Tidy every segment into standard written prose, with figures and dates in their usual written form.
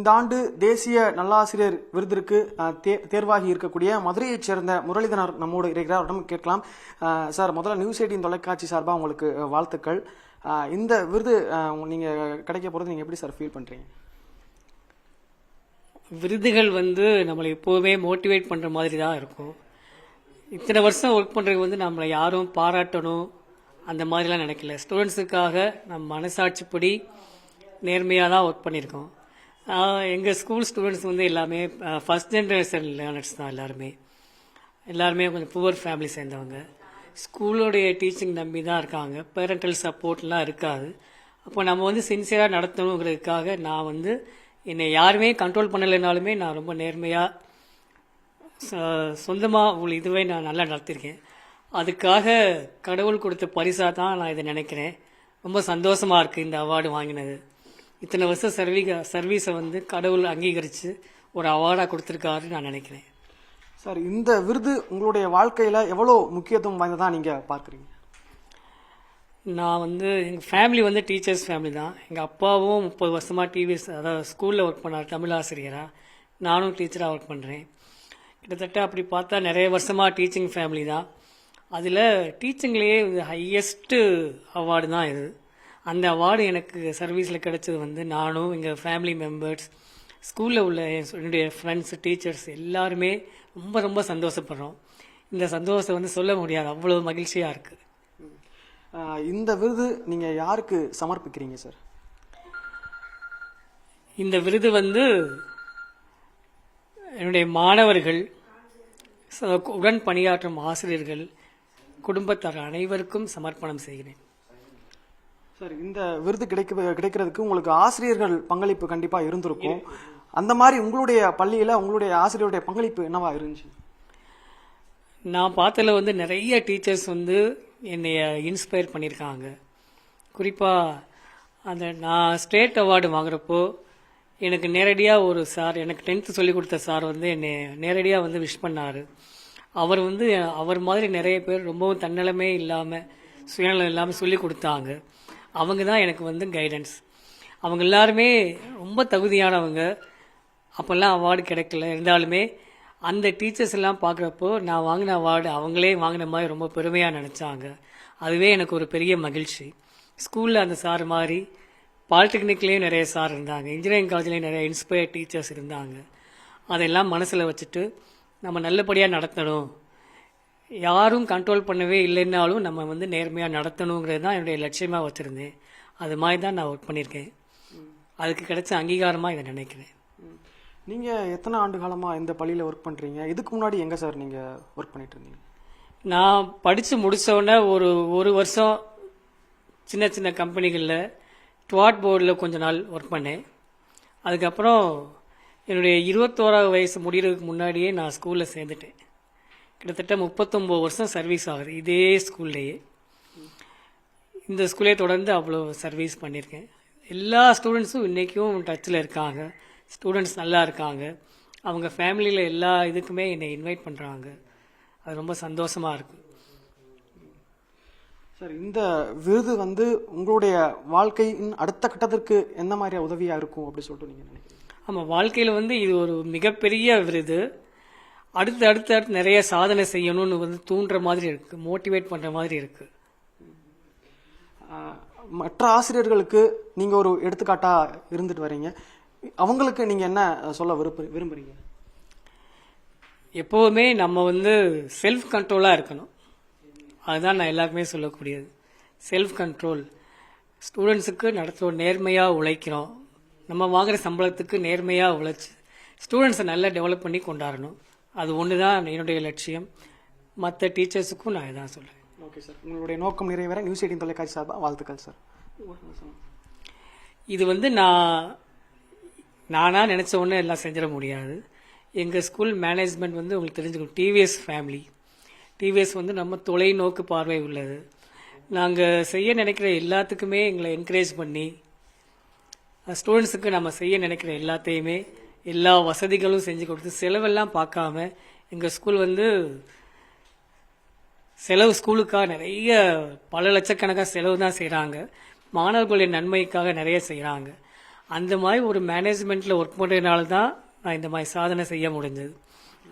இந்த ஆண்டு தேசிய நல்லாசிரியர் விருதிற்கு தேர்வாகி இருக்கக்கூடிய மதுரையைச் சேர்ந்த முரளிதரர் நம்மோடு இருக்கிறார். அவரிடம் கேட்கலாம். சார், முதல்ல நியூஸ் 18 தொலைக்காட்சி சார்பாக உங்களுக்கு வாழ்த்துக்கள். இந்த விருது நீங்க கிடைக்க போறது நீங்க எப்படி சார் ஃபீல் பண்றீங்க? விருதுகள் நம்மளை எப்போவுமே மோட்டிவேட் பண்ற மாதிரி தான் இருக்கும். இத்தனை வருஷம் ஒர்க் பண்றது நம்மளை யாரும் பாராட்டணும் அந்த மாதிரிலாம் நினைக்கல. ஸ்டூடெண்ட்ஸுக்காக நம்ம மனசாட்சிப்படி நேர்மையாக தான் ஒர்க் பண்ணியிருக்கோம். எங்கள் ஸ்கூல் ஸ்டூடெண்ட்ஸ் எல்லாமே ஃபர்ஸ்ட் ஜென்ரேஷன் லேர்னர்ஸ் தான். எல்லாருமே கொஞ்சம் புவர் ஃபேமிலி சேர்ந்தவங்க. ஸ்கூலோடைய டீச்சிங் நம்பி தான் இருக்காங்க. பேரண்டல் சப்போர்ட்லாம் இருக்காது. அப்போ நம்ம சின்சியராக நடத்தணுங்கிறதுக்காக நான் என்னை யாருமே கண்ட்ரோல் பண்ணலைனாலுமே நான் ரொம்ப நேர்மையாக சொந்தமாக இதுவே நான் நல்லா நடத்தியிருக்கேன். அதுக்காக கடவுள் கொடுத்த பரிசாக தான் நான் இதை நினைக்கிறேன். ரொம்ப சந்தோஷமாக இருக்குது இந்த அவார்டு வாங்கினது. இத்தனை வருஷம் சர்வீஸை கடவுள் அங்கீகரித்து ஒரு அவார்டாக கொடுத்துருக்காருன்னு நான் நினைக்கிறேன். சார், இந்த விருது உங்களுடைய வாழ்க்கையில் எவ்வளோ முக்கியத்துவம் வாய்ந்ததாக நீங்கள் பார்க்குறீங்க? நான் எங்கள் ஃபேமிலி டீச்சர்ஸ் ஃபேமிலி தான். எங்கள் அப்பாவும் 30 வருஷமாக டிவிஎஸ் அதாவது ஸ்கூலில் ஒர்க் பண்ணார், தமிழ் ஆசிரியராக. நானும் டீச்சராக ஒர்க் பண்ணுறேன். கிட்டத்தட்ட அப்படி பார்த்தா நிறைய வருஷமாக டீச்சிங் ஃபேமிலி தான். அதில் டீச்சிங்லேயே ஹையஸ்ட்டு அவார்டு தான் இது. அந்த அவார்டு எனக்கு சர்வீஸில் கிடைச்சது நானும் எங்கள் ஃபேமிலி மெம்பர்ஸ், ஸ்கூலில் உள்ள என்னுடைய ஃப்ரெண்ட்ஸ், டீச்சர்ஸ் எல்லாருமே ரொம்ப ரொம்ப சந்தோஷப்படுறோம். இந்த சந்தோஷத்தை சொல்ல முடியாது, அவ்வளோ மகிழ்ச்சியாக இருக்குது. இந்த விருது நீங்கள் யாருக்கு சமர்ப்பிக்கிறீங்க சார்? இந்த விருது என்னுடைய மாணவர்கள், உடன் பணியாற்றும் ஆசிரியர்கள், குடும்பத்தார் அனைவருக்கும் சமர்ப்பணம் செய்கிறேன். சார், இந்த விருது கிடைக்கிறதுக்கு உங்களுக்கு ஆசிரியர்கள் பங்களிப்பு கண்டிப்பா இருந்திருக்கும். அந்த மாதிரி உங்களுடைய பள்ளியில உங்களுடைய ஆசிரியருடைய பங்களிப்பு என்னவா இருந்துச்சு? நான் பார்த்ததுல நிறைய டீச்சர்ஸ் என்னைய இன்ஸ்பயர் பண்ணியிருக்காங்க. குறிப்பாக நான் ஸ்டேட் அவார்டு வாங்குறப்போ எனக்கு நேரடியாக ஒரு சார், எனக்கு 10th சொல்லிக் கொடுத்த சார் என்னை நேரடியாக விஷ் பண்ணார். அவர் அவர் மாதிரி நிறைய பேர் ரொம்பவும் தன்னலமே இல்லாமல், சுயநலம் இல்லாமல் சொல்லி கொடுத்தாங்க. அவங்க தான் எனக்கு கைடன்ஸ். அவங்க எல்லாருமே ரொம்ப தகுதியானவங்க. அப்போல்லாம் அவார்டு கிடைக்கல. இருந்தாலுமே அந்த டீச்சர்ஸ் எல்லாம் பார்க்குறப்போ நான் வாங்கின அவார்டு அவங்களே வாங்கின மாதிரி ரொம்ப பெருமையாக நினச்சாங்க. அதுவே எனக்கு ஒரு பெரிய மகிழ்ச்சி. ஸ்கூலில் அந்த சார் மாதிரி பாலிடெக்னிக்லேயும் நிறைய சார் இருந்தாங்க, இன்ஜினியரிங் காலேஜ்லேயும் நிறைய இன்ஸ்பயர் டீச்சர்ஸ் இருந்தாங்க. அதெல்லாம் மனசில் வச்சுட்டு நம்ம நல்லபடியாக நடத்தணும், யாரும் கண்ட்ரோல் பண்ணவே இல்லைன்னாலும் நம்ம நேர்மையாக நடத்தணுங்கிறது தான் என்னுடைய லட்சியமாக வச்சுருந்தேன். அது மாதிரி தான் நான் ஒர்க் பண்ணியிருக்கேன். அதுக்கு கிடைச்ச அங்கீகாரமாக இதை நினைக்கிறேன். நீங்கள் எத்தனை ஆண்டு காலமாக இந்த பள்ளியில் ஒர்க் பண்ணுறீங்க? இதுக்கு முன்னாடி எங்கே சார் நீங்கள் ஒர்க் பண்ணிட்டு இருந்தீங்க? நான் படித்து முடித்தோடனே ஒரு வருஷம் சின்ன சின்ன கம்பெனிகளில் ட்வாட் போர்டில் கொஞ்ச நாள் ஒர்க் பண்ணேன். அதுக்கப்புறம் என்னுடைய 21ஆவது வயசு முடிகிறதுக்கு முன்னாடியே நான் ஸ்கூலில் சேர்ந்துட்டேன். கிட்டத்தட்ட 39 வருஷம் சர்வீஸ் ஆகுது இதே ஸ்கூல்லையே. இந்த ஸ்கூலே தொடர்ந்து அவ்வளோ சர்வீஸ் பண்ணியிருக்கேன். எல்லா ஸ்டூடெண்ட்ஸும் இன்றைக்கும் டச்சில் இருக்காங்க. ஸ்டூடெண்ட்ஸ் நல்லா இருக்காங்க. அவங்க ஃபேமிலியில் எல்லா இதுக்குமே என்னை இன்வைட் பண்ணுறாங்க. அது ரொம்ப சந்தோஷமாக இருக்குது. சார், இந்த விருது உங்களுடைய வாழ்க்கையின் அடுத்த கட்டத்திற்கு எந்த மாதிரி உதவியாக இருக்கும் அப்படி சொல்லிட்டு நீங்கள் நினைக்கிறீங்க? ஆமாம், வாழ்க்கையில் இது ஒரு மிகப்பெரிய விருது. அடுத்து நிறைய சாதனை செய்யணும்னு தூண்டுற மாதிரி இருக்குது, மோட்டிவேட் பண்ணுற மாதிரி இருக்குது. மற்ற ஆசிரியர்களுக்கு நீங்கள் ஒரு எடுத்துக்காட்டாக இருந்துட்டு வரீங்க. அவங்களுக்கு நீங்கள் என்ன சொல்ல விரும்புகிறீங்க? எப்போவுமே நம்ம செல்ஃப் கண்ட்ரோலாக இருக்கணும். அதுதான் நான் எல்லாருக்குமே சொல்லக்கூடியது. Self control. ஸ்டூடெண்ட்ஸுக்கு நடத்துகிறோம், நேர்மையாக உழைக்கிறோம். நம்ம வாங்குகிற சம்பளத்துக்கு நேர்மையாக உழைச்சி ஸ்டூடெண்ட்ஸை நல்லா டெவலப் பண்ணி கொண்டாடணும். அது ஒன்று தான் என்னுடைய லட்சியம். மற்ற டீச்சர்ஸுக்கும் நான் இதான் சொல்கிறேன். ஓகே சார், உங்களுடைய நோக்கம் நிறைவேற நியூஸ் 18 தொலைக்காட்சி சார்பாக வாழ்த்துக்கள் சார். இது நானாக நினச்ச ஒன்று எல்லாம் செஞ்சிட முடியாது. எங்கள் ஸ்கூல் மேனேஜ்மெண்ட் உங்களுக்கு தெரிஞ்சுக்கணும். TVS family. டிவிஎஸ் நம்ம தொலைநோக்கு பார்வை உள்ளது. நாங்கள் செய்ய நினைக்கிற எல்லாத்துக்குமே எங்களை என்கரேஜ் பண்ணி, ஸ்டூடெண்ட்ஸுக்கு நம்ம செய்ய நினைக்கிற எல்லாத்தையுமே எல்லா வசதிகளும் செஞ்சு கொடுத்து, செலவெல்லாம் பார்க்காம எங்கள் ஸ்கூல் செலவு ஸ்கூலுக்காக நிறைய பல லட்சக்கணக்காக செலவு தான் செய்கிறாங்க. மாணவர்களுடைய நன்மைக்காக நிறைய செய்கிறாங்க. அந்த மாதிரி ஒரு மேனேஜ்மெண்ட்டில் ஒர்க் பண்ணுறதுனால தான் நான் இந்த மாதிரி சாதனை செய்ய முடிஞ்சது.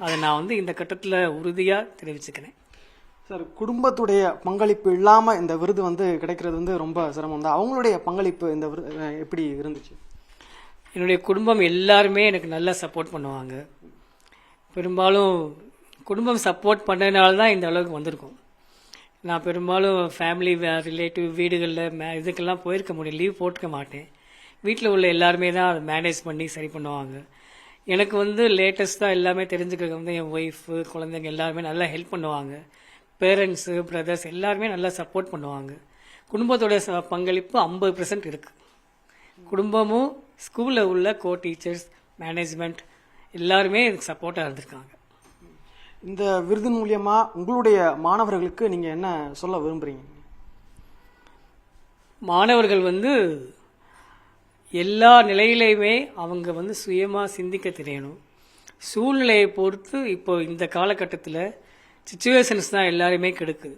அதை நான் வந்து இந்த கட்டத்தில் உறுதியாக தெரிவிச்சுக்கிறேன். சார், குடும்பத்துடைய பங்களிப்பு இல்லாமல் இந்த விருது வந்து கிடைக்கிறது வந்து ரொம்ப சிரமம் தான். அவங்களுடைய பங்களிப்பு இந்த விருது எப்படி இருந்துச்சு? என்னுடைய குடும்பம் எல்லாருமே எனக்கு நல்லா சப்போர்ட் பண்ணுவாங்க. பெரும்பாலும் குடும்பம் சப்போர்ட் பண்ணதுனால தான் இந்த அளவுக்கு வந்திருக்கும். நான் பெரும்பாலும் ஃபேமிலி ரிலேட்டிவ் வீடுகளில் இதுக்கெல்லாம் போயிருக்க முடியும், லீவ் போட்டுக்க மாட்டேன். வீட்டில் உள்ள எல்லாருமே தான் அதை மேனேஜ் பண்ணி சரி பண்ணுவாங்க. எனக்கு வந்து லேட்டஸ்ட்டாக எல்லாமே தெரிஞ்சுக்கிறது வந்து என் ஒய்ஃபு, குழந்தைங்க எல்லாருமே நல்லா ஹெல்ப் பண்ணுவாங்க. பேரண்ட்ஸு, பிரதர்ஸ் எல்லாருமே நல்லா சப்போர்ட் பண்ணுவாங்க. குடும்பத்தோட பங்களிப்பு 50% இருக்குது. குடும்பமும் ஸ்கூலில் உள்ள டீச்சர்ஸ், மேனேஜ்மெண்ட் எல்லாருமே இதுக்கு சப்போர்ட்டாக இருந்திருக்காங்க. இந்த விருதின் மூலியமா உங்களுடைய மாணவர்களுக்கு நீங்க என்ன சொல்ல விரும்புறீங்க? மாணவர்கள் வந்து எல்லா நிலையிலையுமே அவங்க வந்து சுயமாக சிந்திக்க தெரியணும். சூழ்நிலையை பொறுத்து இப்போ இந்த காலகட்டத்தில் சுச்சுவேஷன்ஸ் தான் எல்லாருமே கெடுக்குது.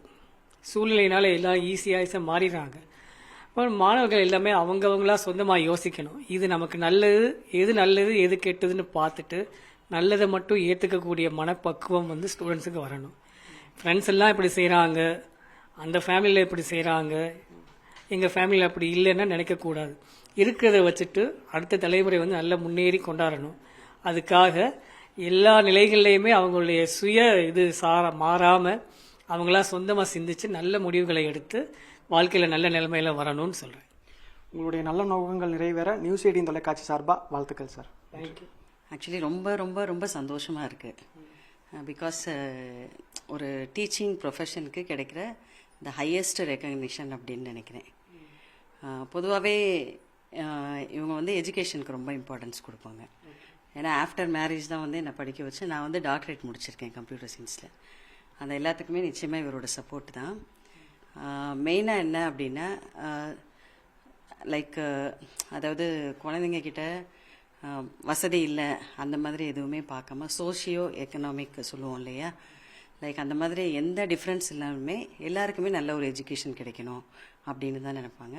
சூழ்நிலையினால எல்லாம் ஈஸியாக மாறிடுறாங்க. அப்புறம் மாணவர்கள் எல்லாமே அவங்கவங்களா சொந்தமாக யோசிக்கணும். இது நமக்கு நல்லது எது கெட்டதுன்னு பார்த்துட்டு நல்லதை மட்டும் ஏற்றுக்கக்கூடிய மனப்பக்குவம் வந்து ஸ்டூடெண்ட்ஸுக்கு வரணும். ஃப்ரெண்ட்ஸ் எல்லாம் இப்படி செய்கிறாங்க, அந்த ஃபேமிலியில் இப்படி செய்கிறாங்க, எங்கள் ஃபேமிலியில் அப்படி இல்லைன்னா நினைக்கக்கூடாது. இருக்கிறத வச்சுட்டு அடுத்த தலைமுறை வந்து நல்லா முன்னேறி கொண்டாடணும். அதுக்காக எல்லா நிலைகள்லையுமே அவங்களுடைய சுய மாறாமல் அவங்களா சொந்தமாக சிந்திச்சு நல்ல முடிவுகளை எடுத்து வாழ்க்கையில் நல்ல நிலைமையில வரணும்னு சொல்கிறேன். உங்களுடைய நல்ல நோக்கங்கள் நிறைவேற நியூஸ் 18 தொலைக்காட்சி சார்பாக வாழ்த்துக்கள் சார். தேங்க்யூ. ஆக்சுவலி ரொம்ப ரொம்ப ரொம்ப சந்தோஷமாக இருக்குது. பிகாஸ் ஒரு டீச்சிங் ப்ரொஃபஷனுக்கு கிடைக்கிற த ஹையஸ்ட் ரெக்கக்னிஷன் அப்படின்னு நினைக்கிறேன். பொதுவாகவே இவங்க வந்து எஜுகேஷனுக்கு ரொம்ப இம்பார்ட்டன்ஸ் கொடுப்பாங்க. ஏன்னா ஆஃப்டர் மேரேஜ் தான் வந்து என்னை படிக்க வச்சு நான் வந்து டாக்டரேட் முடிச்சிருக்கேன் கம்ப்யூட்டர் சயின்ஸில். அந்த எல்லாத்துக்குமே நிச்சயமாக இவரோட சப்போர்ட் தான். மெயினாக என்ன அப்படின்னா லைக் அதாவது குழந்தைங்க கிட்ட வசதி இல்லை அந்த மாதிரி எதுவுமே பார்க்காம சோஷியோ எக்கனாமிக் சொல்லுவோம் இல்லையா, லைக் அந்த மாதிரி எந்த டிஃப்ரென்ஸ் இல்லாமலுமே எல்லாருக்குமே நல்ல ஒரு எஜுகேஷன் கிடைக்கணும் அப்படின்னு தான் நினைப்பாங்க.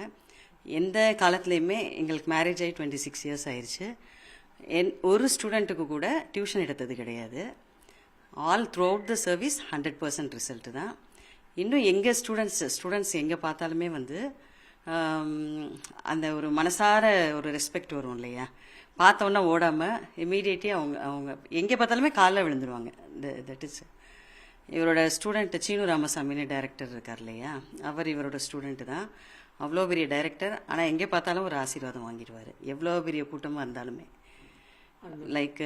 எந்த காலத்துலேயுமே எங்களுக்கு மேரேஜ் ஆகி 26 இயர்ஸ் ஆயிடுச்சு. ஒரு ஸ்டூடெண்ட்டுக்கு கூட டியூஷன் எடுத்தது கிடையாது. All through out the service 100% result தான். இன்னும் எங்கள் ஸ்டூடெண்ட்ஸ் எங்கே பார்த்தாலுமே வந்து அந்த ஒரு மனசார ஒரு ரெஸ்பெக்ட் வரும் இல்லையா, பார்த்தோன்னா ஓடாமல் இமீடியட்லி அவங்க எங்கே பார்த்தாலுமே காலில் விழுந்துருவாங்க. தட் இஸ் இவரோட ஸ்டூடெண்ட் சீனு ராமசாமின்னு டைரக்டர் இருக்கார் இல்லையா, அவர் இவரோட ஸ்டூடெண்ட்டு தான். அவ்வளோ பெரிய டைரக்டர், ஆனால் எங்கே பார்த்தாலும் ஒரு ஆசீர்வாதம் வாங்கிடுவார், எவ்வளோ பெரிய கூட்டமாக இருந்தாலுமே. லைக்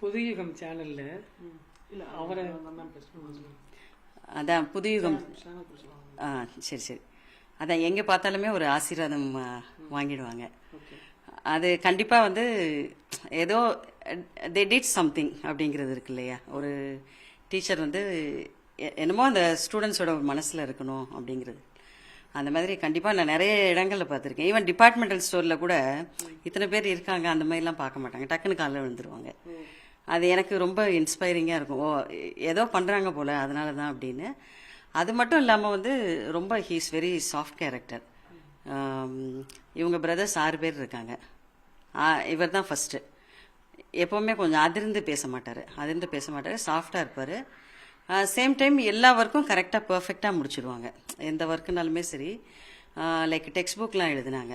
புதுயுகம் சேனலில் அவரை அதான் புதுயுகம் சரி அதான் எங்கே பார்த்தாலுமே ஒரு ஆசீர்வாதம் வாங்கிடுவாங்க. அது கண்டிப்பாக வந்து ஏதோ தே டிட் சம்திங் அப்படிங்கிறது இருக்கு இல்லையா. ஒரு டீச்சர் வந்து என்னமோ அந்த ஸ்டூடெண்ட்ஸோட ஒரு மனசில் இருக்கணும் அப்படிங்கிறது. அந்த மாதிரி கண்டிப்பாக நான் நிறைய இடங்களில் பார்த்துருக்கேன். ஈவன் டிபார்ட்மெண்டல் ஸ்டோரில் கூட இத்தனை பேர் இருக்காங்க அந்த மாதிரிலாம் பார்க்க மாட்டாங்க, டக்குன்னு காலில் விழுந்துருவாங்க. அது எனக்கு ரொம்ப இன்ஸ்பைரிங்காக இருக்கும். ஓ ஏதோ பண்ணுறாங்க போல் அதனால தான் அப்படின்னு. அது மட்டும் இல்லாமல் வந்து ரொம்ப ஹீஸ் வெரி சாஃப்ட் கேரக்டர். இவங்க பிரதர்ஸ் 6 பேர் இருக்காங்க. இவர் தான் ஃபஸ்ட்டு. எப்போவுமே கொஞ்சம் அதிர்ந்து பேச மாட்டார், சாஃப்டாக இருப்பார். சேம் டைம் எல்லா ஒர்க்கும் கரெக்டாக பர்ஃபெக்டாக முடிச்சிடுவாங்க. எந்த ஒர்க்குனாலுமே சரி. லைக் டெக்ஸ்ட் புக்லாம் எழுதினாங்க.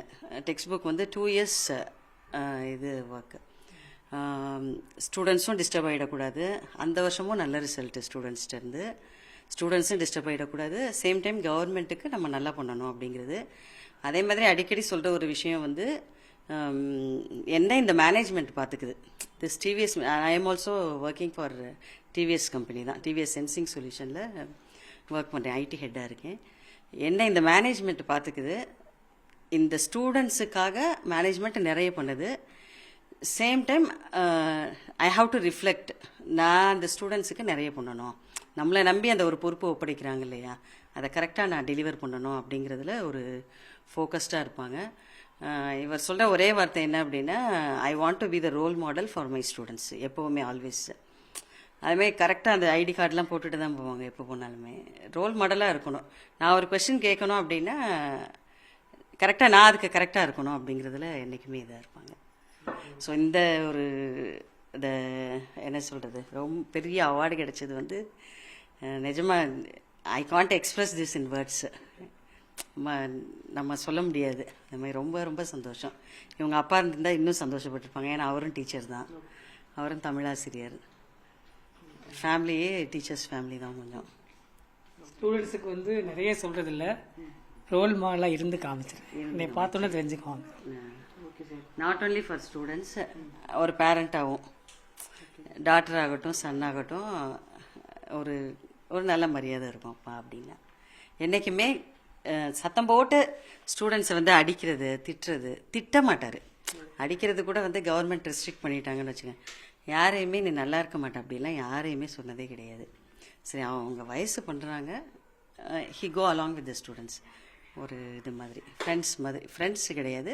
டெக்ஸ்ட் புக் வந்து 2 இயர்ஸ் இது ஒர்க்கு. ஸ்டூடெண்ட்ஸும் டிஸ்டர்ப் ஆகிடக்கூடாது. அந்த வருஷமும் நல்ல ரிசல்ட்டு ஸ்டூடெண்ட்ஸ்டேருந்து. ஸ்டூடெண்ட்ஸும் டிஸ்டர்ப் ஆகிடக்கூடாது. சேம் டைம் கவர்மெண்ட்டுக்கு நம்ம நல்லா பண்ணணும் அப்படிங்கிறது. அதே மாதிரி அடிக்கடி சொல்கிற ஒரு விஷயம் வந்து என்ன இந்த மேனேஜ்மெண்ட் பார்த்துக்குது. This TVS, I am also working for TVS company தான், டிவிஎஸ் சென்சிங் சொல்யூஷனில் ஒர்க் பண்ணுறேன், ஐடி ஹெட்டாக இருக்கேன். என்ன இந்த மேனேஜ்மெண்ட் பார்த்துக்குது. இந்த ஸ்டூடெண்ட்ஸுக்காக மேனேஜ்மெண்ட் நிறைய பண்ணுது. Same time I have to reflect, நான் அந்த ஸ்டூடெண்ட்ஸுக்கு நிறைய பண்ணணும், நம்மளை நம்பி அந்த ஒரு பொறுப்பு ஒப்படைக்கிறாங்க இல்லையா, அதை கரெக்டாக நான் டெலிவர் பண்ணணும் அப்படிங்கிறதுல ஒரு ஃபோக்கஸ்டாக இருப்பாங்க. இவர் சொல்கிற ஒரே வார்த்தை என்ன அப்படின்னா, I want to be the role model for my students. எப்போவுமே ஆல்வேஸ் அதுமாதிரி கரெக்டாக அந்த ஐடி கார்டெலாம் போட்டுட்டு தான் போவாங்க. எப்போ போனாலுமே ரோல் மாடலாக இருக்கணும். நான் ஒரு கொஸ்டின் கேட்கணும் அப்படின்னா கரெக்டாக நான் அதுக்கு கரெக்டாக இருக்கணும் அப்படிங்கிறதுல என்றைக்குமே இதாக இருப்பாங்க. ஸோ இந்த ஒரு இந்த என்ன சொல்கிறது, ரொம்ப பெரிய அவார்டு கிடைச்சது வந்து நிஜமாக I can't express this in words. நம்ம சொல்ல முடியாது. இந்த மாதிரி ரொம்ப ரொம்ப சந்தோஷம். இவங்க அப்பா இருந்திருந்தால் இன்னும் சந்தோஷப்பட்டிருப்பாங்க. ஏன்னா அவரும் டீச்சர் தான், அவரும் தமிழாசிரியர். ஃபேமிலியே டீச்சர்ஸ் ஃபேமிலி தான். கொஞ்சம் ஸ்டூடெண்ட்ஸுக்கு வந்து நிறைய சொல்கிறது இல்லை, ரோல் மாடலாக இருந்து காமிச்சிருக்கேன். என்னை பார்த்தோன்னே தெரிஞ்சுக்குவாங்க. நாட் ஓன்லி ஃபார் ஸ்டூடெண்ட்ஸ், ஒரு பேரண்டாகவும் டாட்டர் ஆகட்டும் சன் ஆகட்டும் ஒரு ஒரு நல்ல மரியாதை இருக்கும் அப்பா அப்படின்னா. என்றைக்குமே சத்தம் போட்டு ஸ்டூடெண்ட்ஸை வந்து அடிக்கிறது திட்டுறது திட்ட மாட்டார். அடிக்கிறது கூட வந்து கவர்மெண்ட் ரெஸ்ட்ரிக்ட் பண்ணிட்டாங்கன்னு வச்சுக்கோங்க. யாரையுமே நீ நல்லா இருக்க மாட்டேன் அப்படிலாம் யாரையுமே சொன்னதே கிடையாது. சரி, அவங்க வயசு பண்ணுறாங்க, he go along with the students. ஒரு இது மாதிரி ஃப்ரெண்ட்ஸ் கிடையாது,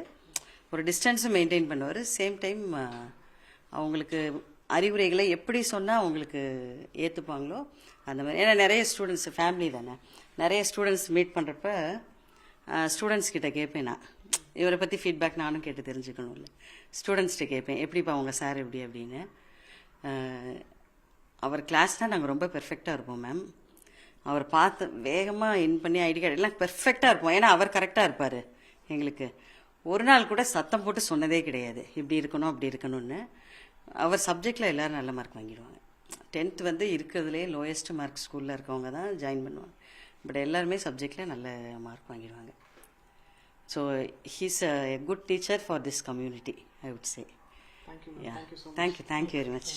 ஒரு டிஸ்டன்ஸும் மெயின்டைன் பண்ணுவார். சேம் டைம் அவங்களுக்கு அறிவுரைகளை எப்படி சொன்னால் அவங்களுக்கு ஏற்றுப்பாங்களோ அந்த மாதிரி. ஏன்னா நிறைய ஸ்டூடெண்ட்ஸ் ஃபேமிலி தானே, நிறைய ஸ்டூடெண்ட்ஸ் மீட் பண்ணுறப்ப ஸ்டூடெண்ட்ஸ் கிட்ட கேட்பேன் நான், இவரை பற்றி ஃபீட்பேக் நானும் கேட்டு தெரிஞ்சுக்கணும் இல்லை. ஸ்டூடெண்ட்ஸ்கிட்ட கேட்பேன், எப்படிப்பா உங்கள் சார் எப்படி அப்படின்னு. அவர் கிளாஸ்னால் நாங்கள் ரொம்ப பெர்ஃபெக்டாக இருப்போம் மேம். அவர் பார்த்து வேகமாக இன் பண்ணி ஐடி கார்டு எல்லாம் பெர்ஃபெக்டாக இருப்போம். ஏன்னா அவர் கரெக்டாக இருப்பார். எங்களுக்கு ஒரு நாள் கூட சத்தம் போட்டு சொன்னதே கிடையாது இப்படி இருக்கணும் அப்படி இருக்கணும்னு. அவர் சப்ஜெக்டில் எல்லோரும் நல்ல மார்க் வாங்கிடுவாங்க. 10th வந்து இருக்கிறதுலே லோயஸ்ட் மார்க் ஸ்கூலில் இருக்கவங்க தான் ஜாயின் பண்ணுவாங்க. பட் எல்லாருமே சப்ஜெக்டில் நல்ல மார்க் வாங்கிடுவாங்க. So he's a good teacher for this community, I would say. Thank you, ma'am. Yeah. Thank you. Thank you very much.